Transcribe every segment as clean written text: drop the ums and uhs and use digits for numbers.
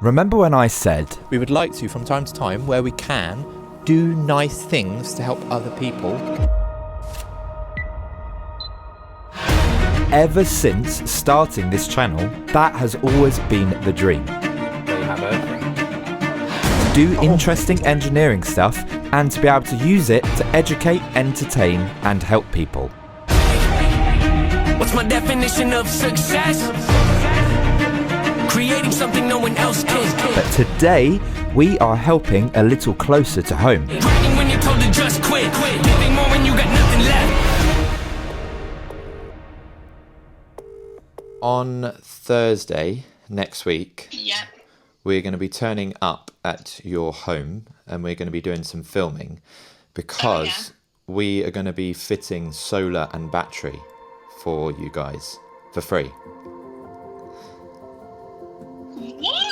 Remember when I said We would like to, from time to time, where we can, do nice things to help other people. ever since starting this channel, that has always been the dream. There you have it. To do interesting engineering stuff and to be able to use it to educate, entertain and help people. What's my definition of success? Creating something no one else can. But today, we are helping a little closer to home. Bragging when you're told to just quit. Giving more when you got nothing left. On Thursday next week, Yep. we're going to be turning up at your home and we're going to be doing some filming because we are going to be fitting solar and battery for you guys for free. What?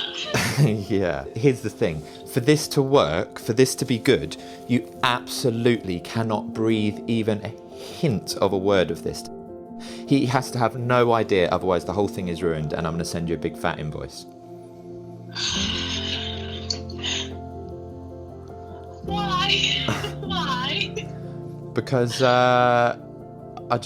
Yeah, here's the thing. For this to work, for this to be good, you absolutely cannot breathe even a hint of a word of this. He has to have no idea, otherwise the whole thing is ruined and I'm going to send you a big fat invoice. Why? Why? Because I've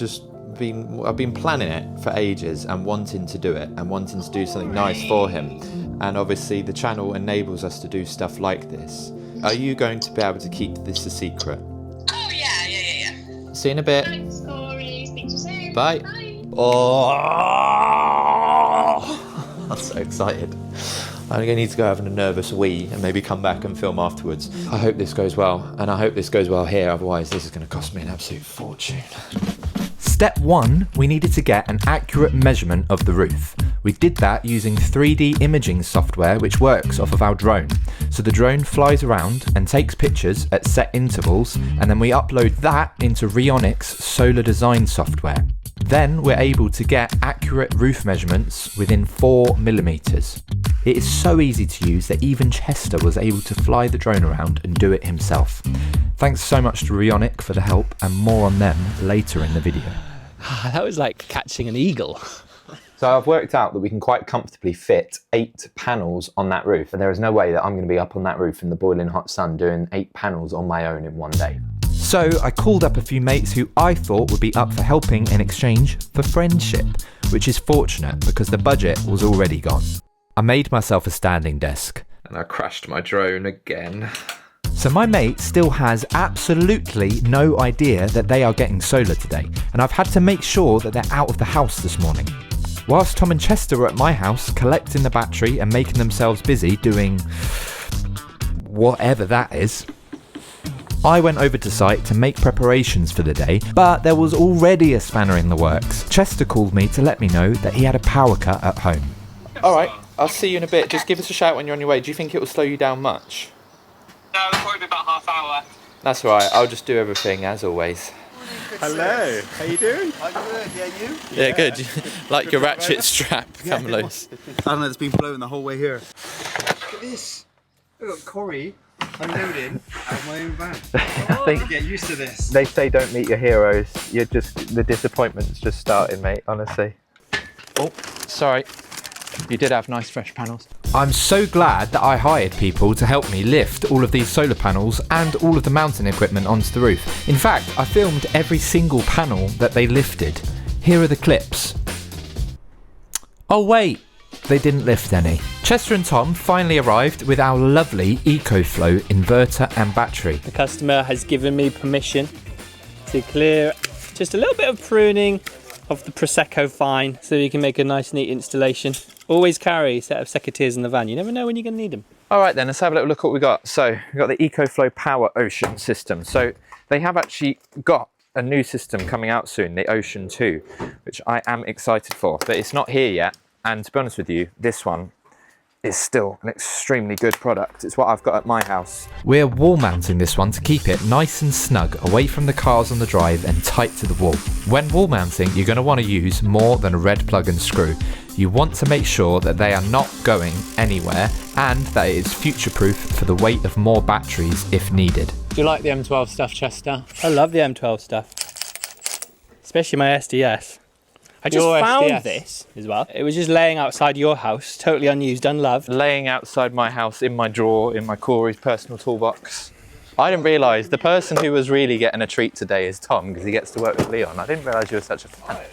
been planning it for ages and wanting to do it and wanting to do something nice for him. And obviously the channel enables us to do stuff like this. Are you going to be able to keep this a secret? Oh, yeah. See you in a bit. Thanks, Corey. Speak to you soon. Bye. Bye. Oh, I'm so excited. I'm going to need to go have a nervous wee and maybe come back and film afterwards. I hope this goes well, and I hope this goes well here, otherwise this is going to cost me an absolute fortune. Step 1, we needed to get an accurate measurement of the roof. We did that using 3D imaging software which works off of our drone. So the drone flies around and takes pictures at set intervals, and then we upload that into Reonic's solar design software. Then we're able to get accurate roof measurements within 4mm. It is so easy to use that even Chester was able to fly the drone around and do it himself. Thanks so much to Reonic for the help, and more on them later in the video. That was like catching an eagle. So I've worked out that we can quite comfortably fit 8 panels on that roof, and there is no way that I'm going to be up on that roof in the boiling hot sun doing 8 panels on my own in one day. So I called up a few mates who I thought would be up for helping in exchange for friendship, which is fortunate because the budget was already gone. I made myself a standing desk. And I crashed my drone again. So my mate still has absolutely no idea that they are getting solar today, and I've had to make sure that they're out of the house this morning. Whilst Tom and Chester were at my house collecting the battery and making themselves busy doing whatever that is, I went over to site to make preparations for the day, but there was already a spanner in the works. Chester called me to let me know that he had a power cut at home. Alright, I'll see you in a bit. Just give us a shout when you're on your way. Do you think it will slow you down much? No, it'll probably be about half hour. That's alright, I'll just do everything as always. Hello, how you doing? I'm good, yeah, you? Yeah, good. Like your ratchet strap come loose. I don't know, it's been blowing the whole way here. Look at this. I've got Corey unloading out of my own van. Get used to this. They say don't meet your heroes. The disappointment's just starting, mate, honestly. Oh, sorry. You did have nice fresh panels. I'm so glad that I hired people to help me lift all of these solar panels and all of the mounting equipment onto the roof. In fact, I filmed every single panel that they lifted. Here are the clips. Oh wait, they didn't lift any. Chester and Tom finally arrived with our lovely Ecoflow inverter and battery. The customer has given me permission to clear just a little bit of pruning of the Prosecco vine so you can make a nice neat installation. Always carry a set of secateurs in the van. You never know when you're going to need them. Alright then, let's have a little look at what we got. So, we've got the Ecoflow PowerOcean system. So, they have actually got a new system coming out soon, the Ocean 2, which I am excited for. But it's not here yet, and to be honest with you, this one is still an extremely good product. It's what I've got at my house. We're wall mounting this one to keep it nice and snug away from the cars on the drive and tight to the wall. When wall mounting, you're going to want to use more than a red plug and screw. You want to make sure that they are not going anywhere and that it is future proof for the weight of more batteries if needed. Do you like the M12 stuff, Chester? I love the M12 stuff. Especially my SDS. I just Your found SDS. this as well. It was just laying outside your house, totally unused, unloved. Laying outside my house in my drawer, in my Corey's personal toolbox. I didn't realise the person who was really getting a treat today is Tom, because he gets to work with Leon. I didn't realise you were such a fan.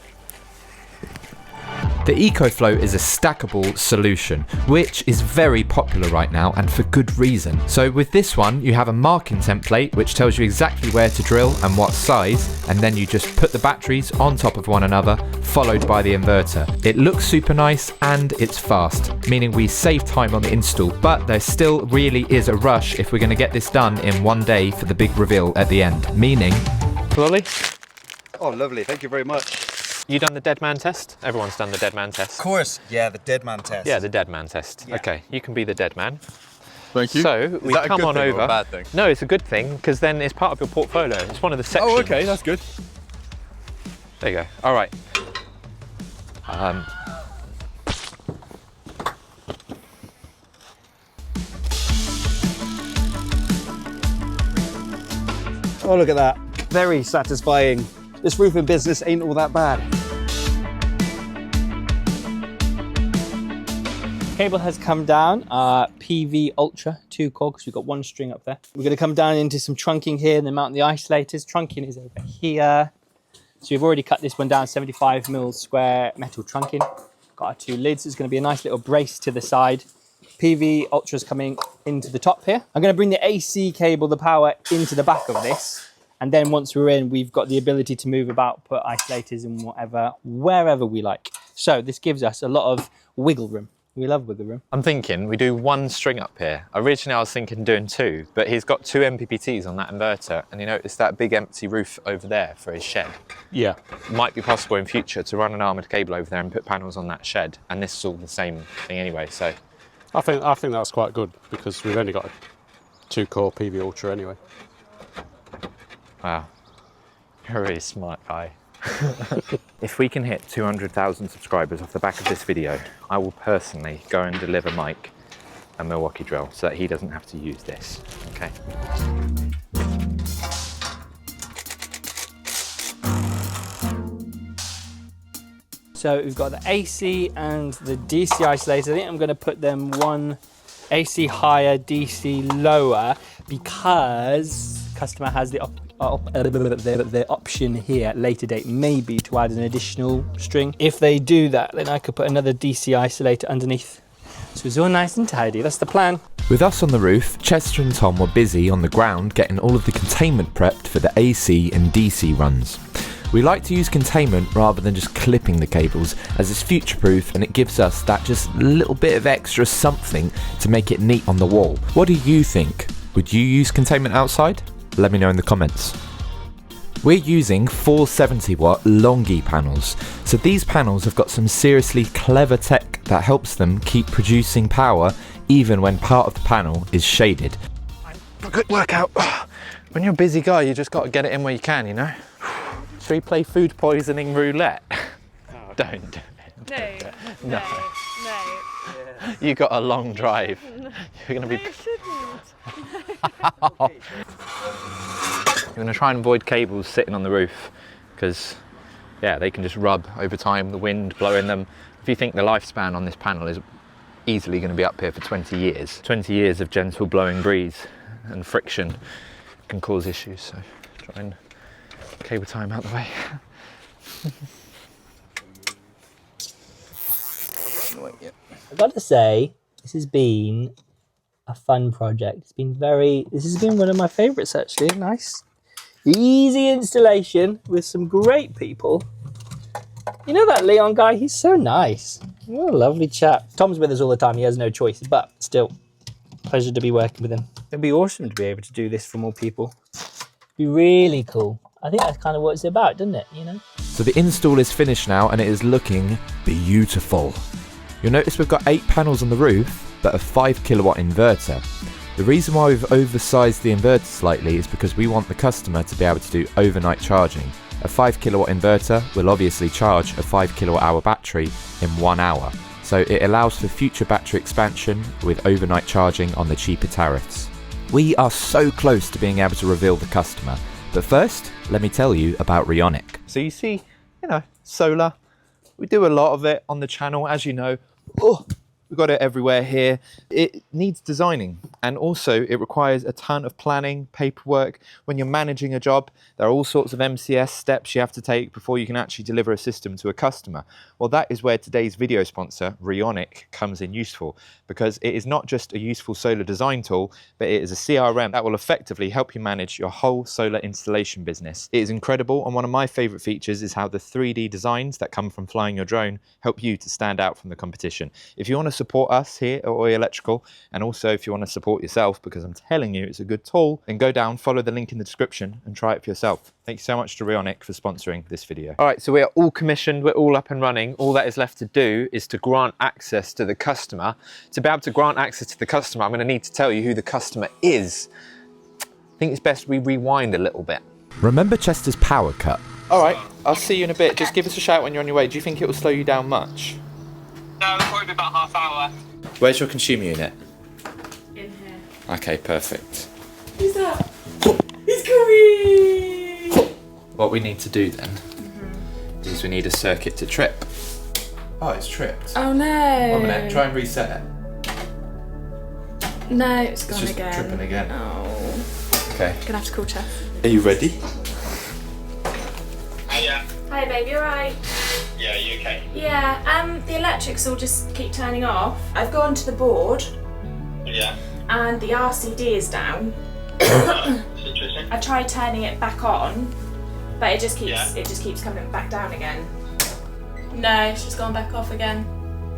The Ecoflow is a stackable solution, which is very popular right now and for good reason. So with this one, you have a marking template which tells you exactly where to drill and what size, and then you just put the batteries on top of one another, followed by the inverter. It looks super nice and it's fast, meaning we save time on the install, but there still really is a rush if we're going to get this done in one day for the big reveal at the end, meaning... Lolly, Oh, lovely. Thank you very much. you done the dead man test? Everyone's done the dead man test. Of course. Yeah, the dead man test. Yeah, the dead man test. Yeah. Okay, you can be the dead man. Thank you. So we that a come good on thing over. or a bad thing? No, it's a good thing because then it's part of your portfolio. It's one of the sections. Oh, okay, that's good. There you go. All right. Oh, look at that. Very satisfying. This roofing business ain't all that bad. Cable has come down, PV Ultra 2 core, because we've got one string up there. We're going to come down into some trunking here and then mount the isolators. Trunking is over here. So we've already cut this one down, 75mm square metal trunking. Got our 2 lids. It's going to be a nice little brace to the side. PV Ultra's coming into the top here. I'm going to bring the AC cable, the power, into the back of this. And then once we're in, we've got the ability to move about, put isolators and whatever, wherever we like. So this gives us a lot of wiggle room. We love wiggle room. I'm thinking we do one string up here. Originally I was thinking doing 2, but he's got 2 MPPTs on that inverter, and you notice that big empty roof over there for his shed. Yeah. Might be possible in future to run an armoured cable over there and put panels on that shed, and this is all the same thing anyway, so. I think that's quite good because we've only got a 2-core PV Ultra anyway. Wow, you're a really smart guy. If we can hit 200,000 subscribers off the back of this video, I will personally go and deliver Mike a Milwaukee drill so that he doesn't have to use this, okay? So we've got the AC and the DC isolators. I think I'm going to put them one AC higher, DC lower, because customer has the option here at later date maybe to add an additional string. If they do that, then I could put another DC isolator underneath. So it's all nice and tidy. That's the plan. With us on the roof, Chester and Tom were busy on the ground getting all of the containment prepped for the AC and DC runs. We like to use containment rather than just clipping the cables, as it's future-proof and it gives us that just little bit of extra something to make it neat on the wall. What do you think? Would you use containment outside? Let me know in the comments. We're using 470-watt Longi panels. So these panels have got some seriously clever tech that helps them keep producing power even when part of the panel is shaded. A good workout. When you're a busy guy, you just got to get it in where you can, you know? Should we play food poisoning roulette? Oh, don't do it. No. You got a long drive. You're going to be... You're going to try and avoid cables sitting on the roof because, yeah, they can just rub over time, the wind blowing them. If you think the lifespan on this panel is easily going to be up here for 20 years. 20 years of gentle blowing breeze and friction can cause issues, so try and cable time out the way. I've got to say, this has been a fun project. This has been one of my favourites actually. Nice, easy installation with some great people. You know that Leon guy? He's so nice. What a lovely chap. Tom's with us all the time. He has no choice, but still, pleasure to be working with him. It'd be awesome to be able to do this for more people. It'd be really cool. I think that's kind of what it's about, doesn't it? You know. So the install is finished now and it is looking beautiful. You'll notice we've got 8 panels on the roof, but a 5 kilowatt inverter. The reason why we've oversized the inverter slightly is because we want the customer to be able to do overnight charging. A 5 kilowatt inverter will obviously charge a 5 kilowatt hour battery in 1 hour. So it allows for future battery expansion with overnight charging on the cheaper tariffs. We are so close to being able to reveal the customer. But first, let me tell you about Reonic. So you see, you know, solar, We do a lot of it on the channel, as you know. Oh, we've got it everywhere here. It needs designing, and also it requires a ton of planning, paperwork. When you're managing a job, there are all sorts of MCS steps you have to take before you can actually deliver a system to a customer. Well, that is where today's video sponsor, Reonic, comes in useful, because it is not just a useful solar design tool, but it is a CRM that will effectively help you manage your whole solar installation business. It is incredible, and one of my favorite features is how the 3D designs that come from flying your drone help you to stand out from the competition. If you want to support us here at Oi Electrical, and also if you want to support yourself, because I'm telling you it's a good tool, then go down, follow the link in the description and try it for yourself. Thank you so much to Reonic for sponsoring this video. All right, so we are all commissioned, we're all up and running. All that is left to do is to grant access to the customer. To be able to grant access to the customer, I'm going to need to tell you who the customer is. I think it's best we rewind a little bit. Remember Chester's power cut? All right, I'll see you in a bit. Just give us a shout when you're on your way. Do you think it will slow you down much? No, it'll probably be about half hour. Where's your consumer unit? In here. Okay, perfect. Who's that? He's coming! What we need to do then is we need a circuit to trip. Oh, it's tripped. Oh no! 1 minute, try and reset it. No, it's gone just again. tripping again. Oh. Okay. Gonna have to call Chef. Are you ready? Yeah. Hi babe, you alright? Yeah, you okay? Yeah, the electrics all just keep turning off. I've gone to the board Yeah. and the RCD is down. It's interesting. I tried turning it back on, but it just keeps Yeah. coming back down again. No, it's just gone back off again.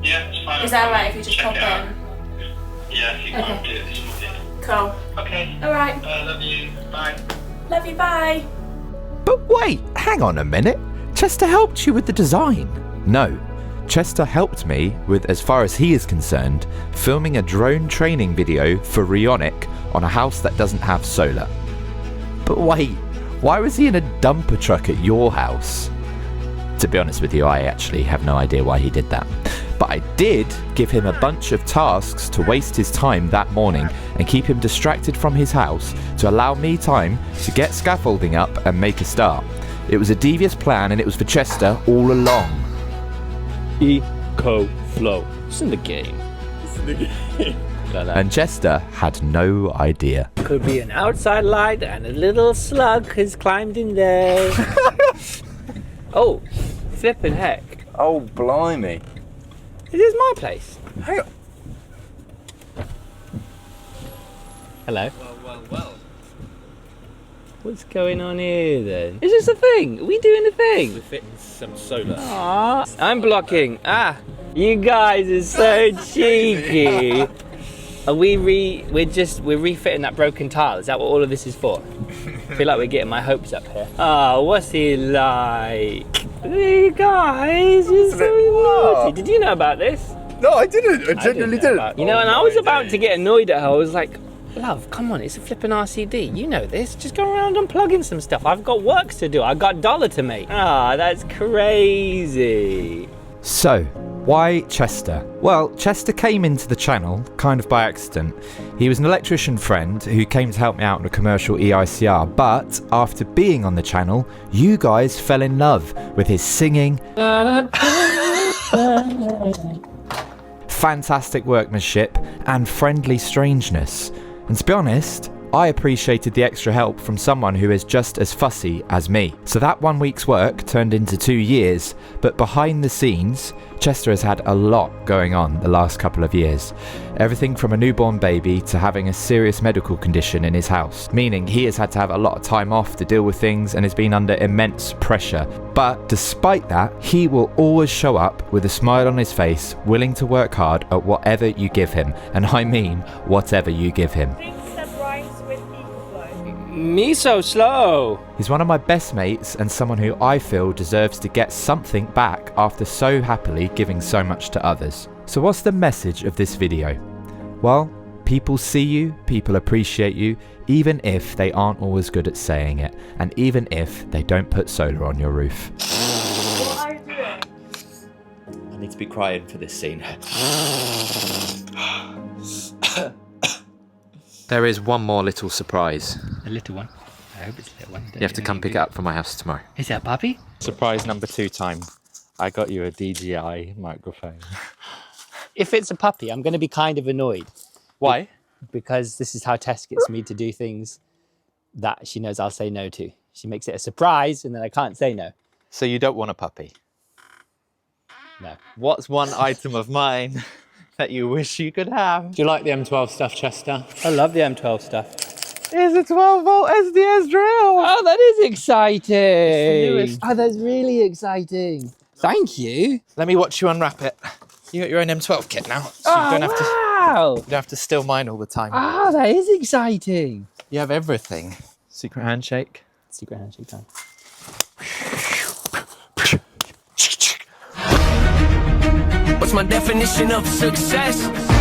Yeah, it's fine. Is that alright if you just Check pop it out. in? Yeah, if you Okay. can't do it this morning. Cool. Okay. Alright. Love you. Bye. Love you, bye. But wait, hang on a minute. Chester helped you with the design. No, Chester helped me with, as far as he is concerned, filming a drone training video for Reonic on a house that doesn't have solar. But wait, why was he in a dumper truck at your house? To be honest with you, I actually have no idea why he did that. But I did give him a bunch of tasks to waste his time that morning and keep him distracted from his house to allow me time to get scaffolding up and make a start. It was a devious plan, and it was for Chester all along. Ecoflow. It's in the game. Like that. And Chester had no idea. Could be an outside light and a little slug has climbed in there. Oh, flippin' heck. Oh, blimey. It is my place. Hang on. Hello. Well. What's going on here then? Is this a thing? Are we doing a thing? We're fitting some solar. Aww. I'm blocking. You guys are so cheeky. Are we're refitting that broken tile. Is that what all of this is for? I feel like we're getting my hopes up here. Oh, what's he like? Hey guys, you're so naughty. Did you know about this? No, I didn't. I genuinely didn't. You know, and I was about to get annoyed at her. I was like, love, come on, it's a flipping RCD. You know this. Just go around unplugging some stuff. I've got work to do. I've got $1 to make. That's crazy. So, why Chester? Well, Chester came into the channel kind of by accident. He was an electrician friend who came to help me out on a commercial EICR, but after being on the channel, you guys fell in love with his singing, fantastic workmanship, and friendly strangeness. And to be honest, I appreciated the extra help from someone who is just as fussy as me. So that 1 week's work turned into 2 years, but behind the scenes, Chester has had a lot going on the last couple of years. Everything from a newborn baby to having a serious medical condition in his house, meaning he has had to have a lot of time off to deal with things and has been under immense pressure. But despite that, he will always show up with a smile on his face, willing to work hard at whatever you give him. And I mean, whatever you give him. Me so slow. He's one of my best mates and someone who I feel deserves to get something back after so happily giving so much to others. So what's the message of this video? Well, people see you, people appreciate you, even if they aren't always good at saying it, and even if they don't put solar on your roof. What are you doing? I need to be crying for this scene. There is one more little surprise. A little one. I hope it's a little one. You have to come pick it up from my house tomorrow. Is that a puppy? Surprise number 2 time. I got you a DJI microphone. If it's a puppy, I'm going to be kind of annoyed Why? because this is how Tess gets me to do things that she knows I'll say no to. She makes it a surprise and then I can't say no. So you don't want a puppy? No. What's one item of mine that you wish you could have? Do you like the M12 stuff, Chester? I love the M12 stuff. It's a 12-volt SDS drill. Oh, that is exciting. newest. Oh, that's really exciting. Thank you. Let me watch you unwrap it. You got your own M12 kit now, so you don't have to. Wow. You don't have to steal mine all the time. Oh, that is exciting. You have everything. Secret handshake. Secret handshake time. What's my definition of success?